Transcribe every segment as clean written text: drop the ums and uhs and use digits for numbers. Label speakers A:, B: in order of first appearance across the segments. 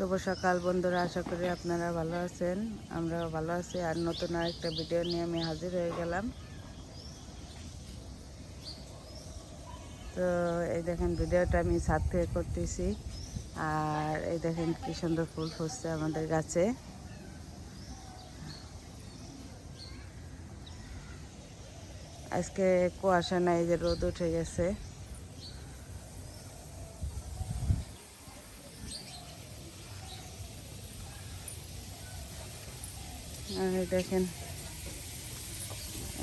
A: শুভ সকাল বন্ধুরা, আশা করি আপনারা ভালো আছেন। আমরাও ভালো আছি। আর নতুন আরেকটা ভিডিও নিয়ে আমি হাজির হয়ে গেলাম। তো এই দেখেন ভিডিওটা আমি ছাদ থেকে করতেছি। আর এই দেখেন কি সুন্দর ফুল ফুটছে আমাদের গাছে। আজকে কুয়াশা নাই, যে রোদ উঠে গেছে। আর দেখেন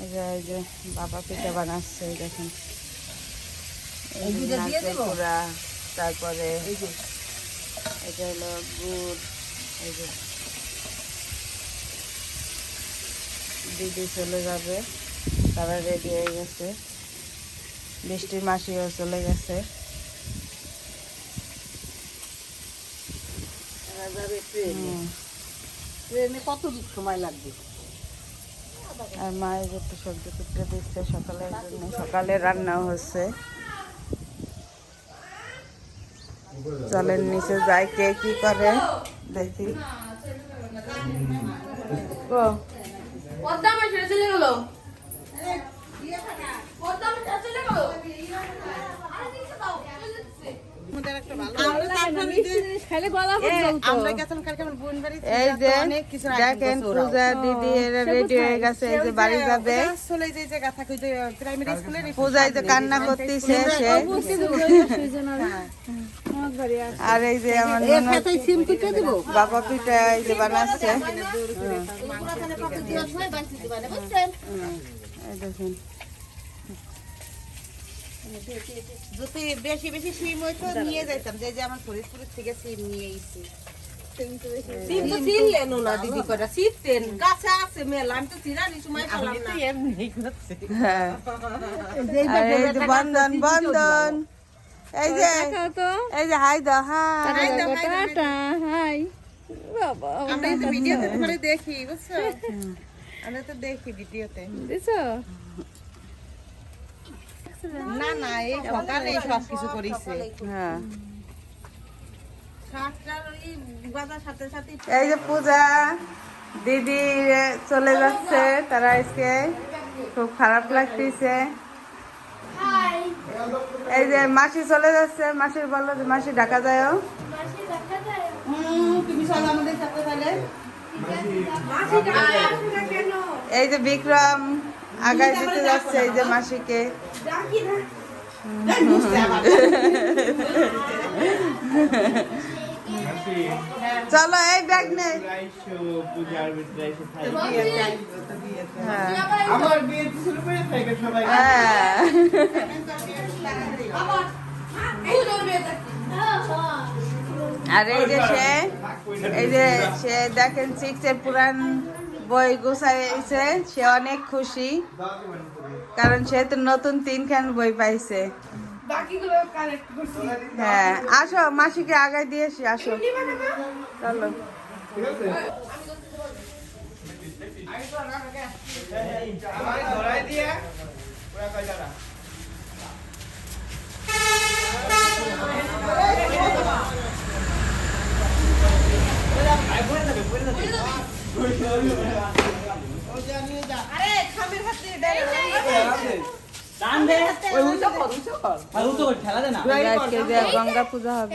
A: এই যে বাবা পিঠা বানাচ্ছে। এই দেখেন পুরা, তারপরে এটা হলো গুড়। এই যে দিদি চলে যাবে, তারা রেডি হয়ে গেছে। বৃষ্টির মাসিও চলে গেছে।
B: ট্রেনে কত সময় লাগবে?
A: আর মায়ের একটু সবজি কুটতে দিচ্ছে সকালের জন্য। সকালে রান্নাও হচ্ছে। চলেন নিচে যাই, কে কি করে দেখি। এই যে দেখেন পূজা দিদি এরা রেডি হয়ে গেছে, এই যে বাড়ি যাবে। পূজায় যে কান্না করতেছে সে। আর এই যে আমার বাবা পিঠা এই যে বানাচ্ছে। এই দেখেন
B: যদি বেশি বেশি সিম হইতো নিয়ে যাইতাম, যে যে আমার ফরিদপুর থেকে সিম নিয়ে এসেছি। সিম তো ছিলেন না দিদি, কটা ছিটেন গাছে আছে মেলা, আমি তো চিরানি সময় পেলাম না।
A: হ্যাঁ, আর এই যে বন্ধন বন্ধন, এই যে হাই দাও, হাই বাবা।
B: আমরা তো ভিডিওতে তোমারে দেখি, বুঝছো? আমরা তো দেখি ভিডিওতে।
A: বুঝছো
B: না না, এই সকালে সব কিছু করিছে।
A: হ্যাঁ,
B: সাতটার ওই বাজার সাথে সাথে
A: এই যে পূজা দিদি চলে যাচ্ছে। তারা আজকে খুব খারাপ লাগতেছে। এই যে মাসি চলে যাচ্ছে, মাসির বললো যে মাসি ঢাকা যায়।
B: তুমি সব আমাদের সাথে তাহলে
A: এই যে বিক্রম আগায় দিতে যাচ্ছে এই যে মাসিকে। চলো এই ব্যাগ নে। আর এই যে সে দেখেন 6 এর পুরান বই গুছাইছে। সে অনেক খুশি, কারণ সে তো নতুন 3খান বই পাইছে। হ্যাঁ, আসো মাসিকে আগায় দিয়েছি, আসো চলো। গঙ্গা পূজা হবে।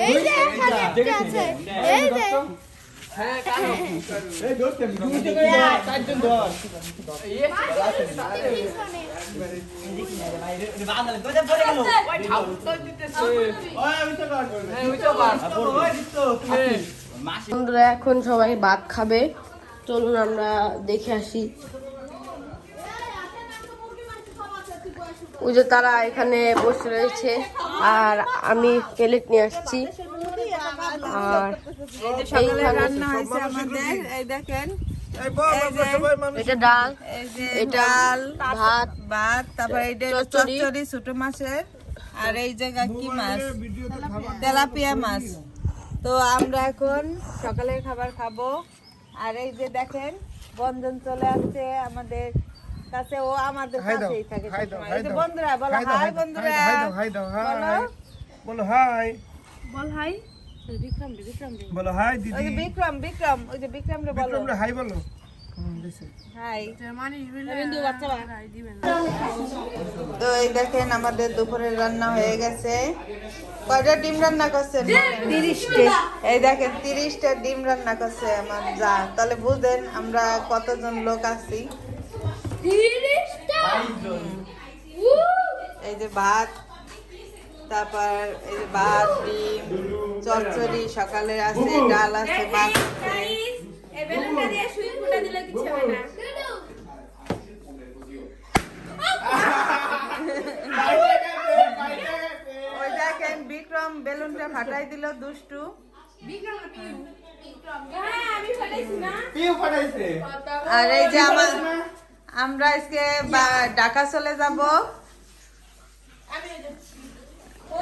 C: বন্ধুরা এখন সবাই ভাত খাবে, চলুন আমরা দেখে আসি। ওই যে তারা এখানে বসে রয়েছে, আর আমি প্লেট নিয়ে আসছি। আর
A: রান্না হয়েছে আমাদের, এই দেখেন
C: এটা ডাল,
A: এটা
C: ভাত,
A: তারপর এইটা চচ্চড়ি ছোট মাছের। আর এই জায়গা কি মাছ, তেলাপিয়া মাছ। তো আমরা এখন সকালের খাবার খাবো। আর এই যে দেখেন বন্ধন চলে আসছে আমাদের কাছে, ও আমাদের কাছেই থাকে সবসময়। এই যে বন্ধুরা বলো হাই, বন্ধুরা বলো
D: বলো হাই।
C: বল হাই।
D: বলো হাই
A: ওই
D: দিদি।
A: যে বিক্রম বিক্রম ওই যে বিক্রম রে বলো
D: তোমরা হাই বলো।
A: হাই। তো এই দেখেন আমাদের দুপুরের রান্না হয়ে গেছে। কয়টা ডিম রান্না করছেন? 30টা। এই দেখেন 30টা ডিম রান্না করছে আমার যা। তাহলে বুঝেন আমরা কতজন লোক আছি। এই যে ভাত, তারপর এই যে ভাত, ডিম, চচ্চড়ি সকালে আছে, ডাল আছে, মাছ আছে। ওই দেখেন বিক্রম বেলুনটা ফাটাই দিল দুষ্টু। আর এই যে আমরা আজকে ঢাকা চলে যাব।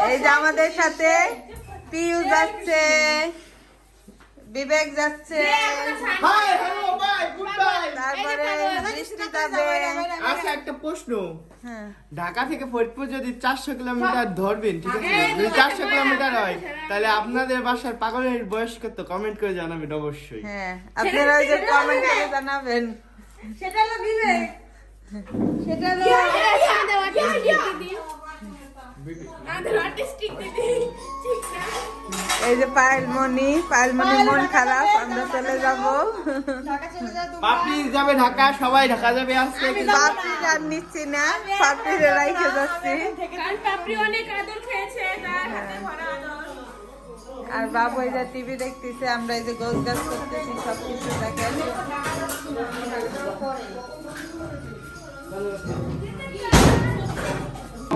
A: এই যে আমাদের সাথে পিউ যাচ্ছে, বিবেক যাচ্ছে, তারপরে বৃষ্টি যাবে।
E: আচ্ছা একটা প্রশ্ন,
A: হ্যাঁ
E: ঢাকা থেকে ফরিদপুর যদি 400 কিলোমিটার ধরবেন, ঠিক আছে, যদি 400 কিলোমিটার হয় তাহলে আপনাদের বাসার পাগলের বয়স কত কমেন্ট করে জানাবেন অবশ্যই।
A: হ্যাঁ আপনারা ওই যে কমেন্ট করে জানাবেন।
B: সেটা হলো বিবেক, সেটা হলো
A: এই যে পায়েলমণি মন খারাপ, আমরা চলে যাব।
E: পাপড়ি যাবে ঢাকা, সবাই ঢাকা যাবে আজকে।
A: পাপড়ি আর নিচ্ছি না, পাপড়ি রাইখে যাচ্ছি। আর বাবু এই যে টিভি দেখতেছে, আমরা এই যে গোছ গাছ করতেছি, সবকিছু দেখেন।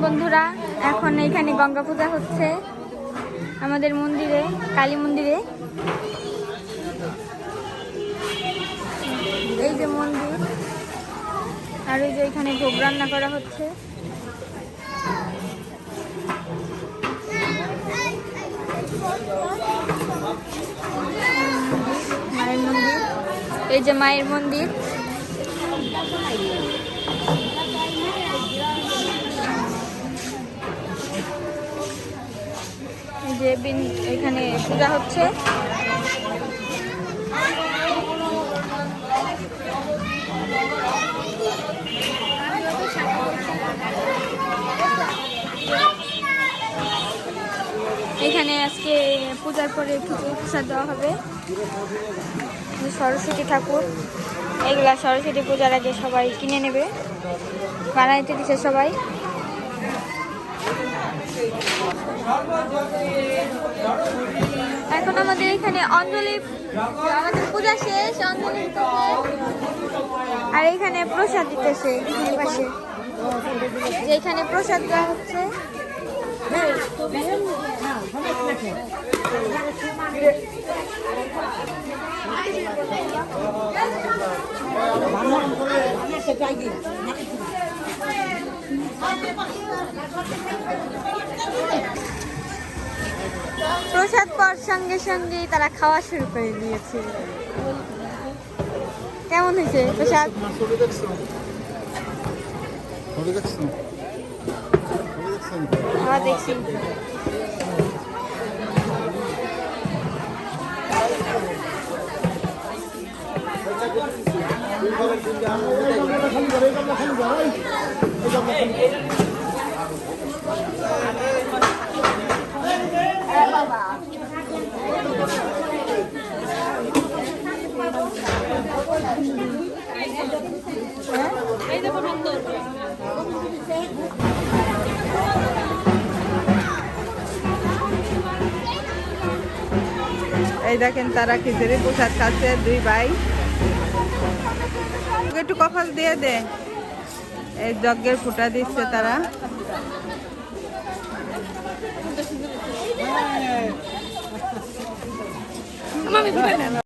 F: বন্ধুরা এখন এখানে গঙ্গা পূজা হচ্ছে আমাদের মন্দিরে, কালী মন্দিরে। এই যে মন্দির, আর এই যে এখানে ভোগ রান্না করা হচ্ছে। মায়ের মন্দির, এই যে মায়ের মন্দির। যে এখানে পূজা হচ্ছে। এখানে আজকে পূজার পরে প্রসাদ দেওয়া হবে। সরস্বতী ঠাকুর, এগুলা সরস্বতী পূজার আগে সবাই কিনে নেবে, বানাইতে দিচ্ছে সবাই। এখন আমাদের এখানে অঞ্জলি, আমাদের পূজা শেষ, অঞ্জলি আর এখানে প্রসাদ দিতেছে পাশে, যেখানে প্রসাদ দেওয়া হচ্ছে। প্রসাদ পাওয়ার সঙ্গে সঙ্গেই তারা খাওয়া শুরু করে দিয়েছে। কেমন হয়েছে প্রসাদ? হ্যাঁ দেখছি।
A: এই দেখেন তারা খিচুড়ি প্রসাদ খাচ্ছে, দুই ভাই। একটু কপাল দিয়ে দে, এই যজ্ঞের ফুটা দিচ্ছে তারা।